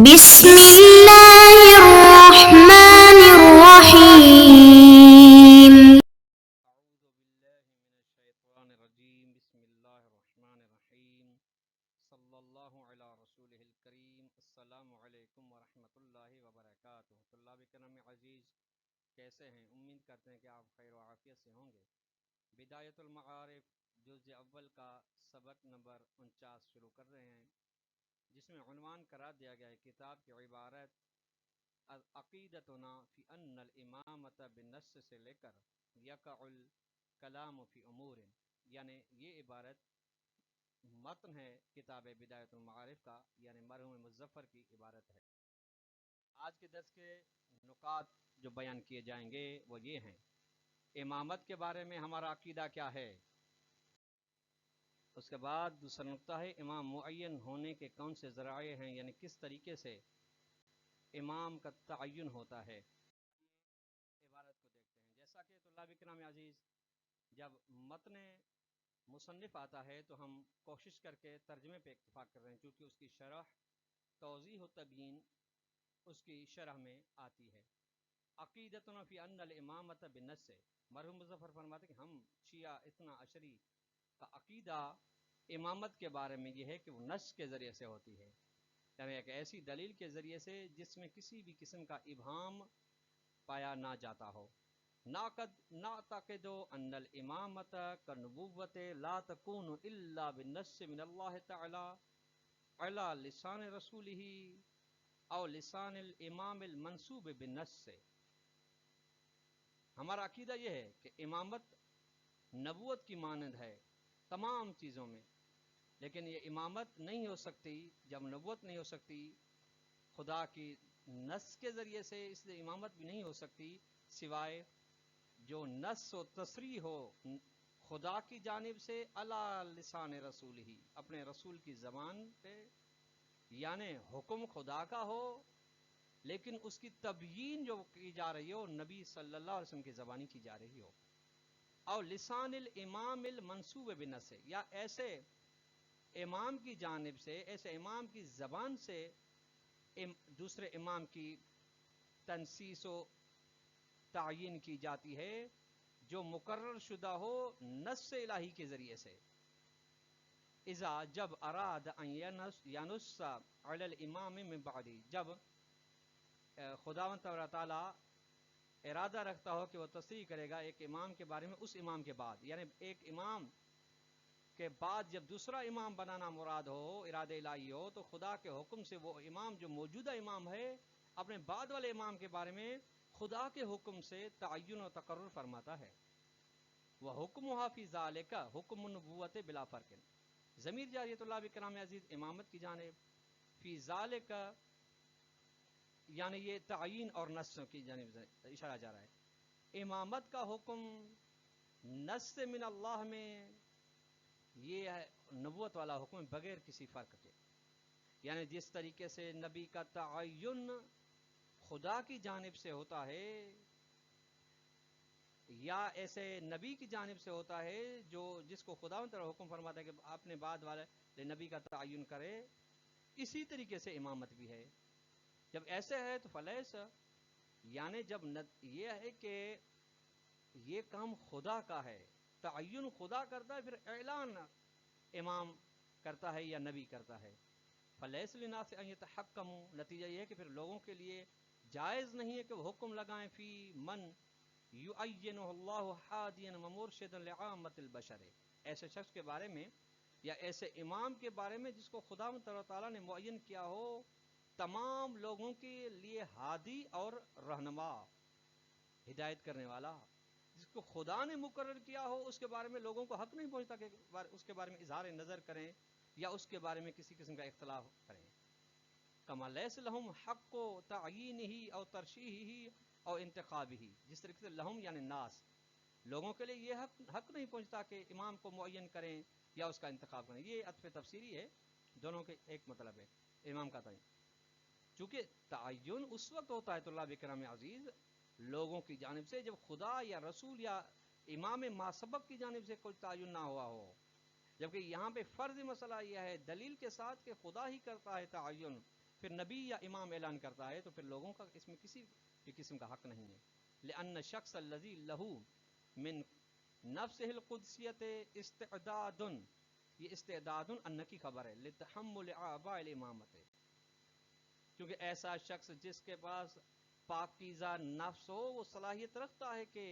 بسم الله الرحمن الرحيم. أعوذ بالله من الشيطان الرجيم. بسم الله الرحمن الرحيم. صلی اللہ علی رسولہ الکریم. السلام علیکم ورحمۃ اللہ وبرکاتہ. طلاب کرام عزیز، کیسے ہیں؟ امید کرتے ہیں کہ آپ خیر و عافیت سے ہوں گے. بدایت المعارف جزء اول کا سبق نمبر 49 شروع کر رہے ہیں، جس میں عنوان قرار دیا گیا ہے کتاب کی عبارت عقیدتنا فی ان الامامۃ بالنص سے لے کر یقع الکلام فی امور، یعنی یہ عبارت متن ہے کتاب بدایت المعارف کا، یعنی مرحوم مظفر کی عبارت ہے. آج کے درس کے نکات جو بیان کیے جائیں گے وہ یہ ہیں: امامت کے بارے میں ہمارا عقیدہ کیا ہے. اس کے بعد دوسرا نقطہ ہے امام معین ہونے کے کون سے ذرائع ہیں، یعنی کس طریقے سے امام کا تعین ہوتا ہے. عبارت کو دیکھتے ہیں. جیسا کہ طلاب کرام عزیز، جب متن مصنف آتا ہے تو ہم کوشش کر کے ترجمے پہ اکتفا کر رہے ہیں، کیونکہ اس کی شرح توضیح و تبیین اس کی شرح میں آتی ہے. عقیدتنا فی ان الامامۃ بالنص، مرحوم مظفر فرماتے کہ ہم شیعہ اثنا عشری کا عقیدہ امامت کے بارے میں یہ ہے کہ وہ نص کے ذریعے سے ہوتی ہے، یعنی ایک ایسی دلیل کے ذریعے سے جس میں کسی بھی قسم کا ابہام پایا نہ جاتا ہو. نعتقد ان الامامت كالنبوۃ لا تكون الا بالنص من اللہ تعالی علی لسان رسولہ او لسان الامام المنصوب بالنص. ہمارا عقیدہ یہ ہے کہ امامت نبوت کی مانند ہے تمام چیزوں میں، لیکن یہ امامت نہیں ہو سکتی جب نبوت نہیں ہو سکتی خدا کی نص کے ذریعے سے، اس لیے امامت بھی نہیں ہو سکتی سوائے جو نص و تصریح ہو خدا کی جانب سے علی لسان رسول ہی، اپنے رسول کی زبان پہ، یعنی حکم خدا کا ہو لیکن اس کی تبیین جو کی جا رہی ہو نبی صلی اللہ علیہ وسلم کی زبانی کی جا رہی ہو. اور لسان الامام المنصوب بالنص، یا ایسے امام کی جانب سے، ایسے امام کی زبان سے دوسرے امام کی تنصیص و تعیین کی جاتی ہے جو مقرر شدہ ہو نص الہی کے ذریعے سے. اذا جب اراد ان ینص علی الامام من بعدی، جب خداوند تعالی ارادہ رکھتا ہو کہ وہ تصریح کرے گا ایک امام کے بارے میں اس امام کے بعد، یعنی ایک امام کے بعد جب دوسرا امام بنانا مراد ہو، ارادہ الہی ہو، تو خدا کے حکم سے وہ امام جو موجودہ امام ہے اپنے بعد والے امام کے بارے میں خدا کے حکم سے تعین و تقرر فرماتا ہے. وَحُكْمُهَا فِي ذَلِكَ حُكْمُ النُّبُوَّةِ بِلَا فَرْقٍ، ضمیر جاری ہے طلاب کرام عزیز امامت کی جانب. فی ذالک یعنی یہ تعین اور نص کی جانب اشارہ جا رہا ہے. امامت کا حکم نص من اللہ میں یہ ہے نبوت والا حکم بغیر کسی فرق کے، یعنی جس طریقے سے نبی کا تعین خدا کی جانب سے ہوتا ہے یا ایسے نبی کی جانب سے ہوتا ہے جو جس کو خدا تعالی حکم فرماتا ہے کہ اپنے بعد والے نبی کا تعین کرے، اسی طریقے سے امامت بھی ہے. جب ایسے ہے تو فلیس، یعنی جب یہ ہے کہ یہ کام خدا کا ہے، تعین خدا کرتا ہے، پھر اعلان امام کرتا ہے یا نبی کرتا ہے. فلیس للناس ان یتحکموا، نتیجہ یہ ہے کہ پھر لوگوں کے لیے جائز نہیں ہے کہ وہ حکم لگائیں فی من یعینہ اللہ ہادیا ومرشدا لعامۃ البشر، ایسے شخص کے بارے میں یا ایسے امام کے بارے میں جس کو خدا تعالیٰ نے معین کیا ہو تمام لوگوں کے لیے ہادی اور رہنما، ہدایت کرنے والا، جس کو خدا نے مقرر کیا ہو. اس کے بارے میں لوگوں کو حق نہیں پہنچتا کہ اس کے بارے میں اظہار نظر کریں یا اس کے بارے میں کسی قسم کا اختلاف کریں. کما لیس لہم حق و تعینہ او ترشیحہ او انتخابہ، جس طریقے سے لہم یعنی ناس، لوگوں کے لیے یہ حق نہیں پہنچتا کہ امام کو معین کریں یا اس کا انتخاب کریں. یہ عطف تفسیری ہے، دونوں کے ایک مطلب ہے امام کا تعین. چونکہ تعین اس وقت ہوتا ہے طلاب کرام عزیز لوگوں کی جانب سے جب خدا یا رسول یا امام ما سبق کی جانب سے کوئی تعین نہ ہوا ہو، جبکہ یہاں پہ فرض مسئلہ یہ ہے دلیل کے ساتھ کہ خدا ہی کرتا ہے تعین، پھر نبی یا امام اعلان کرتا ہے تو پھر لوگوں کا اس میں کسی بھی قسم کا حق نہیں ہے. لأن الشخص الذي له من نفسه القدسیت استعداد، یہ استعداد ان کی خبر ہے، لتحمل اعباء الامامت، کیونکہ ایسا شخص جس کے پاس پاکیزہ نفس ہو وہ صلاحیت رکھتا ہے کہ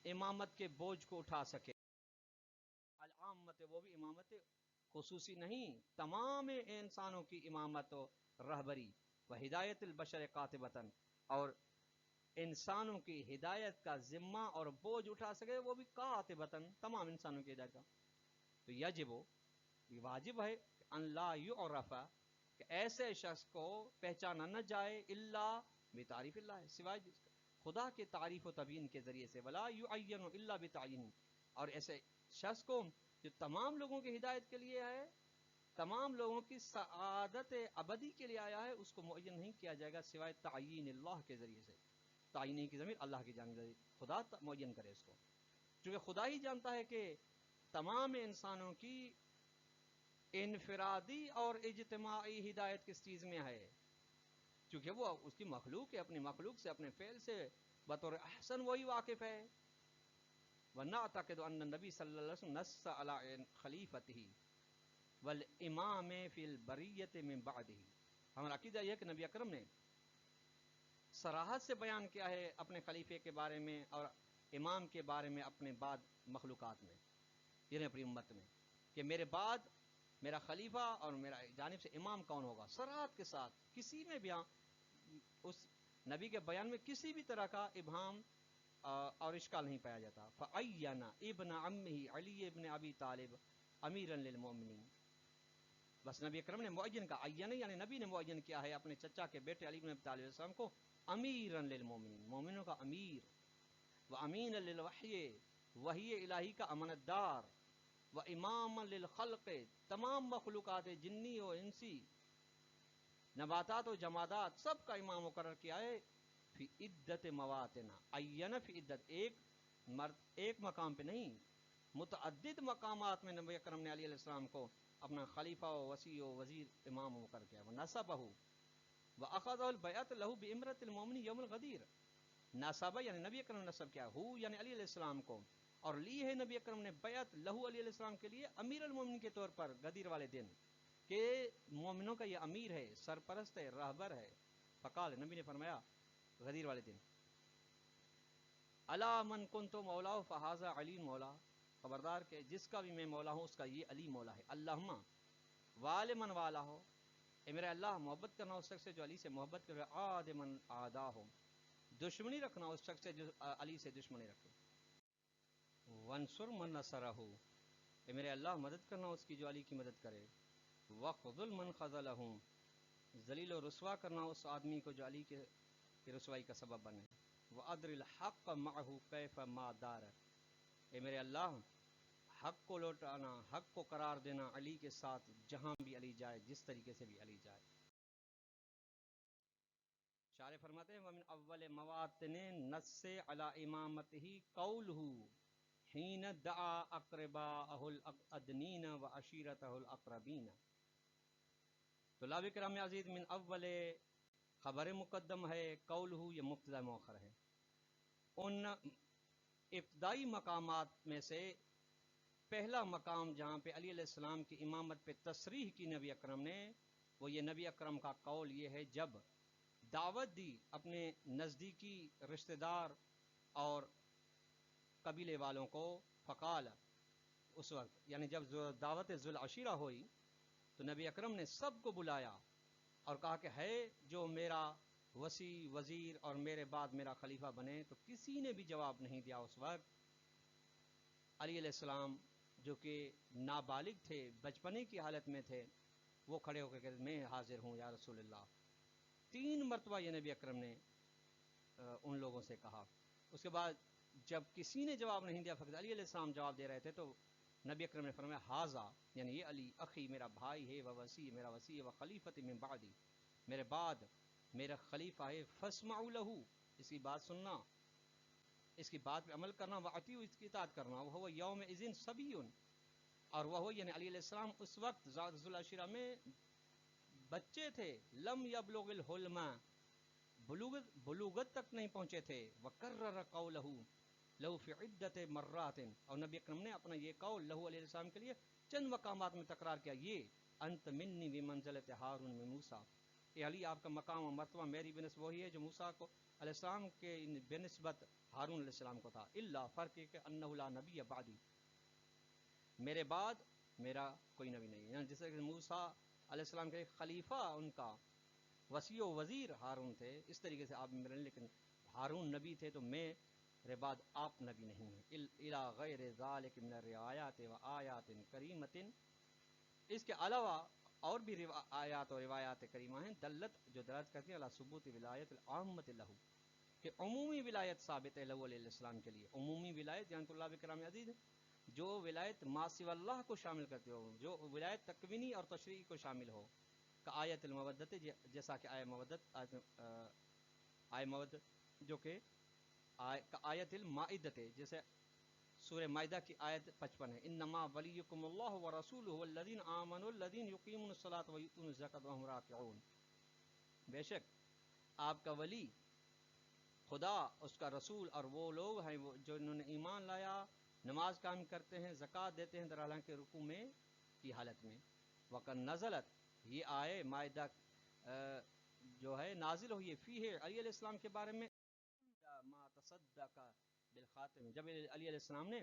امامت کے بوجھ کو اٹھا سکے. العامت، وہ بھی امامت خصوصی نہیں، تمام انسانوں کی امامت و رہبری، و ہدایت البشر قاطبتاً، اور انسانوں کی ہدایت کا ذمہ اور بوجھ اٹھا سکے وہ بھی قاطبتاً، تمام انسانوں کی ہدایت کا. تو یجب، یہ واجب ہے، ان لا یعرف، کہ ایسے شخص کو پہچانا نہ جائے الا بتعریف اللہ، سوائے خدا کے تعریف و تبیین کے ذریعے سے، ولا یعین الا بتعیین، اور ایسے شخص کو جو تمام لوگوں کی ہدایت کے لیے ہے، تمام لوگوں کی سعادت ابدی کے لیے آیا ہے، اس کو معین نہیں کیا جائے گا سوائے تعیین اللہ کے ذریعے سے. تعین کی ضمیر اللہ کی جانب سے، خدا معین کرے اس کو، کیونکہ خدا ہی جانتا ہے کہ تمام انسانوں کی انفرادی اور اجتماعی ہدایت کس چیز میں ہے، کیونکہ وہ اس کی مخلوق ہے، اپنی مخلوق سے، اپنے فعل سے بطور احسن وہی واقف ہے. وَنَعْتَقِدُ أَنَّ النَّبِيَّ صلی اللہ علیہ وسلم نَصَّ عَلَىٰ خَلِيفَتِهِ وَالْإِمَامِ فِي الْبَرِيَّةِ مِن بَعْدِهِ، ہمارا عقیدہ یہ ہے کہ نبی اکرم نے صراحت سے بیان کیا ہے اپنے خلیفے کے بارے میں اور امام کے بارے میں اپنے بعد مخلوقات میں، یعنی اپنی امت میں، کہ میرے بعد میرا خلیفہ اور میرا جانب سے امام کون ہوگا، صراحت کے ساتھ، کسی میں بھی اس نبی کے بیان میں کسی بھی طرح کا ابہام اور اشکال نہیں پایا جاتا. فَعَيَّنَ ابن عَمِّهِ علی ابن ابی طالب امیرا للمؤمنین، بس نبی اکرم نے معین کا عین، یعنی نبی نے معین کیا ہے اپنے چچا کے بیٹے علی بن ابی طالب علیہ السلام کو امیرا للمؤمنین، مومنوں کا امیر، و امین للوحی، وحی الہی کا امانت دار، و امام للخلق، تمام مخلوقات جنی و انسی، نباتات و جمادات، سب کا امام مقرر کیا ہے. فی عدت مواطن، عین فی عدت، ایک مقام پہ نہیں، متعدد مقامات میں نبی اکرم نے علی علیہ السلام کو اپنا خلیفہ و وصی و وزیر امام مقرر کیا. ونصبہ واخذ البیعت لہ بامرۃ المؤمن یوم الغدیر، نصبہ یعنی نبی اکرم نے نصب کیا، ہو یعنی علی علیہ السلام کو، اور لی ہے نبی اکرم نے بیعت لہو علی علیہ السلام کے لیے امیر المومنین کے طور پر غدیر والے دن، کہ مومنوں کا یہ امیر ہے، سرپرست ہے، رہبر ہے. فقال، نبی نے فرمایا غدیر والے دن، الا من کنت مولا فہذا علی مولا، خبردار کہ جس کا بھی میں مولا ہوں اس کا یہ علی مولا ہے. اللہم وال من والا ہو، اے میرا اللہ محبت کرنا اس شخص سے جو علی سے محبت کرے، عاد من عادا ہو، دشمنی رکھنا اس شخص سے جو علی سے دشمنی رکھے. وانصر من نصرہ، اے میرے اللہ مدد کرنا اس کی جو علی کی مدد کرے. وخذل من خذلہ، ذلیل و رسوا کرنا اس آدمی کو جو علی کی رسوائی کا سبب بنے. وادر الحق معہ کیف ما دار، اے میرے اللہ حق کو لوٹانا، حق کو قرار دینا علی کے ساتھ جہاں بھی علی جائے، جس طریقے سے بھی علی جائے. شارح فرماتے ہیں ومن اول مواطن نص علی امامتہ قولہ حین دعا اقرباءہ الادنین و عشیرتہ الاقربین. طلاب کرام عزیز، من اول خبر مقدم ہے، قولہ یہ مبتدا مؤخر ہے. ان ابتدائی مقامات میں سے پہلا مقام جہاں پہ علی علیہ السلام کی امامت پہ تصریح کی نبی اکرم نے، وہ یہ نبی اکرم کا قول یہ ہے جب دعوت دی اپنے نزدیکی رشتہ دار اور قبیلے والوں کو. فقال، اس وقت یعنی جب دعوت ذوالعشیرہ ہوئی تو نبی اکرم نے سب کو بلایا اور کہا کہ ہے جو میرا وصی وزیر اور میرے بعد میرا خلیفہ بنے. تو کسی نے بھی جواب نہیں دیا. اس وقت علی علیہ السلام جو کہ نابالغ تھے، بچپنے کی حالت میں تھے، وہ کھڑے ہو کے کہتے میں حاضر ہوں یا رسول اللہ. 3 مرتبہ یہ نبی اکرم نے ان لوگوں سے کہا. اس کے بعد جب کسی نے جواب نہیں دیا، فقط علی علیہ السلام جواب دے رہے تھے، تو نبی اکرم نے فرمایا حاضا، یعنی یہ علی اخی میرا بھائی ہے، و وصی میرا وصی، و خلیفۃ من بعدی میرے بعد میرا خلیفہ ہے. فاسمعوا لہ، اس کی بات سننا، اس کی بات پہ عمل کرنا، واطیعوا، اس کی اطاعت کرنا. وہ یوم اذن صبی، اور وہ یعنی علی علیہ السلام اس وقت ذات ذوالعشیرہ میں بچے تھے، لم یبلغ الحلم، بلوغت تک نہیں پہنچے تھے، وکرر قولہ لہو فی عدت مرات، اور نبی اکرم نے اپنا یہ قول لہو علیہ السلام کے لیے چند مقامات میں تکرار کیا، یہ انت منی بمنزلت ہارون من موسیٰ، کہ علی آپ کا مقام و مرتبہ میری بنسبت وہی ہے جو موسیٰ کو علیہ السلام کے بنسبت ہارون علیہ السلام کو تھا، الا فرق یہ کہ انہ لا نبی بعدی، میرے بعد میرا کوئی نبی نہیں ہے، یعنی جیسے کہ موسیٰ علیہ السلام کے خلیفہ ان کا وسیع و وزیر ہارون تھے، اس طریقے سے آپ میرے، لیکن ہارون نبی تھے تو میرے بعد آپ نبی نہیں ہیں، الی غیر ذالک من الروایات و آیات کریمۃ، اس کے علاوہ اور بھی آیات و روایات کریمہ ہیں، دلت جو دلالت کرتی ہیں علی ثبوت ولایت العامۃ لہ، کہ عمومی ولایت ثابت ہے لہو علیہ السلام کے لیے، عمومی ولایت جان اللہ کرام عزیز، جو ولایت ما سوی اللہ کو شامل کرتے ہو، جو ولایت تکوینی اور تشریعی کو شامل ہو، کا آیت المودت، جیسا کہ آیت مودت جو کہ آیت المائدت، جیسے سورہ مائدہ کی آیت 55 ہے، انما ولیکم اللہ ورسولہ والذین آمنوا الذین یقیمون الصلاۃ ویؤتون الزکاۃ وہم راکعون، بے شک آپ کا ولی خدا، اس کا رسول اور وہ لوگ ہیں جو انہوں نے ایمان لایا، نماز قائم کرتے ہیں، زکوٰۃ دیتے ہیں در حالانکہ رکوع میں کی حالت میں، وقد نزلت، یہ آئے مائدہ جو ہے نازل ہوئی ہے، فی ہے علی علیہ السلام کے بارے میں، ما تصدق بالخاتم، جب علی علیہ السلام نے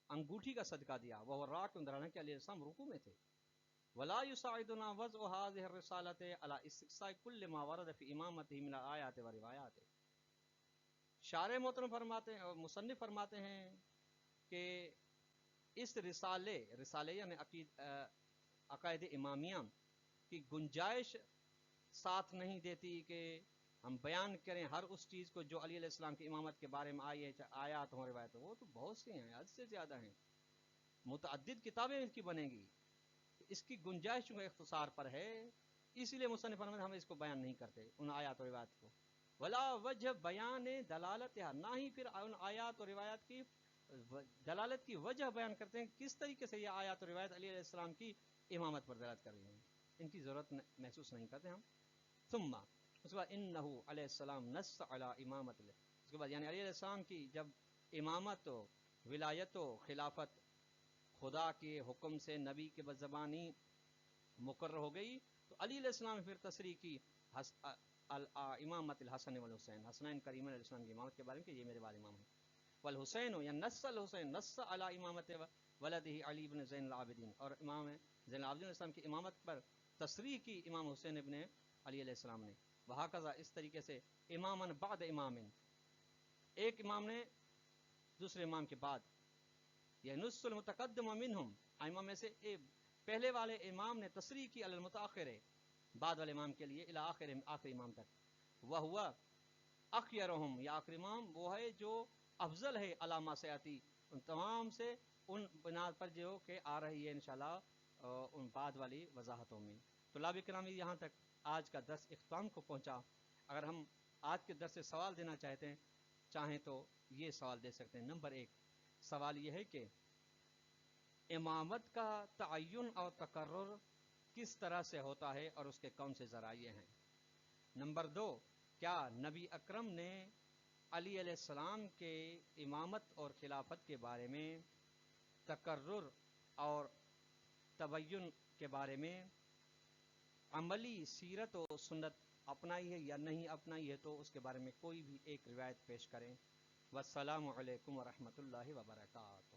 انگوٹھی کا صدقہ دیا، وہ راک در حالانکہ علی علیہ السلام رکوع میں تھے، ولا يساعدنا وضع هذه الرسالة على استقصاء كل ما ورد في امامته من الآیات و روایات، شارح محترم فرماتے ہیں اور مصنف فرماتے ہیں کہ اس رسالے یعنی عقائد امامیہ کی گنجائش ساتھ نہیں دیتی کہ ہم بیان کریں ہر اس چیز کو جو علی علیہ السلام کی امامت کے بارے میں آئی ہے، چاہے آیات ہوں روایت، وہ تو بہت سی ہیں، حد سے زیادہ ہیں، متعدد کتابیں اس کی بنیں گی، اس کی گنجائش چونکہ اختصار پر ہے، اسی لیے مصنف فرماتے ہم اس کو بیان نہیں کرتے ان آیات و روایات کو، ولا وجہ بیان دلالت، نہ ہی پھر ان آیات و روایات کی دلالت کی وجہ بیان کرتے ہیں کس طریقے سے یہ آیات و روایت علی علیہ السلام کی امامت پر دلالت کر رہی ہیں، ان کی ضرورت محسوس نہیں کرتے ہم۔ ثم، اس کے بعد انہ علیہ السلام نص علی امامت، اس کے بعد یعنی علی علیہ السلام کی جب امامت و ولایت و خلافت خدا کے حکم سے نبی کے بزبانی مقرر ہو گئی، تو علی علیہ السلام نے پھر تصریح کی امامت الحسن والحسین، حسنین کریمین علیہ السلام کی امامت کے بارے میں کہ یہ میرے بعد امام ہیں، والحسین یا نص الحسین نص علی امامت ولدہ علی بن زین العابدین، اور امام زین العابدین علیہ السلام کی امامت پر تصریح کی امام حسین ابن علی علیہ السلام نے، وہکذا اس طریقے سے امامن بعد امام، ایک امام نے دوسرے امام کے بعد، یہ نص المتقدم منہم، امام میں سے پہلے والے امام نے تصریح کی علی المتاخر، بعد والے امام کے لیے، الی آخر امام تک، وہ ہوا اخیرہم، یا آخر امام وہ ہے جو افضل ہے علامہ سیاتی، ان تمام سے، ان بنا پر جو کہ آ رہی ہے انشاءاللہ ان بعد والی وضاحتوں میں۔ طلاب کرام، یہاں تک آج کا درس اختتام کو پہنچا، اگر ہم آج کے درس سے سوال دینا چاہیں تو یہ سوال دے سکتے ہیں۔ نمبر 1 سوال یہ ہے کہ امامت کا تعین اور تقرر کس طرح سے ہوتا ہے اور اس کے کون سے ذرائع ہیں؟ نمبر 2 کیا نبی اکرم نے علی علیہ السلام کے امامت اور خلافت کے بارے میں تقرر اور تبین کے بارے میں عملی سیرت و سنت اپنائی ہے یا نہیں اپنائی ہے، تو اس کے بارے میں کوئی بھی ایک روایت پیش کریں۔ والسلام علیکم ورحمۃ اللہ وبرکاتہ۔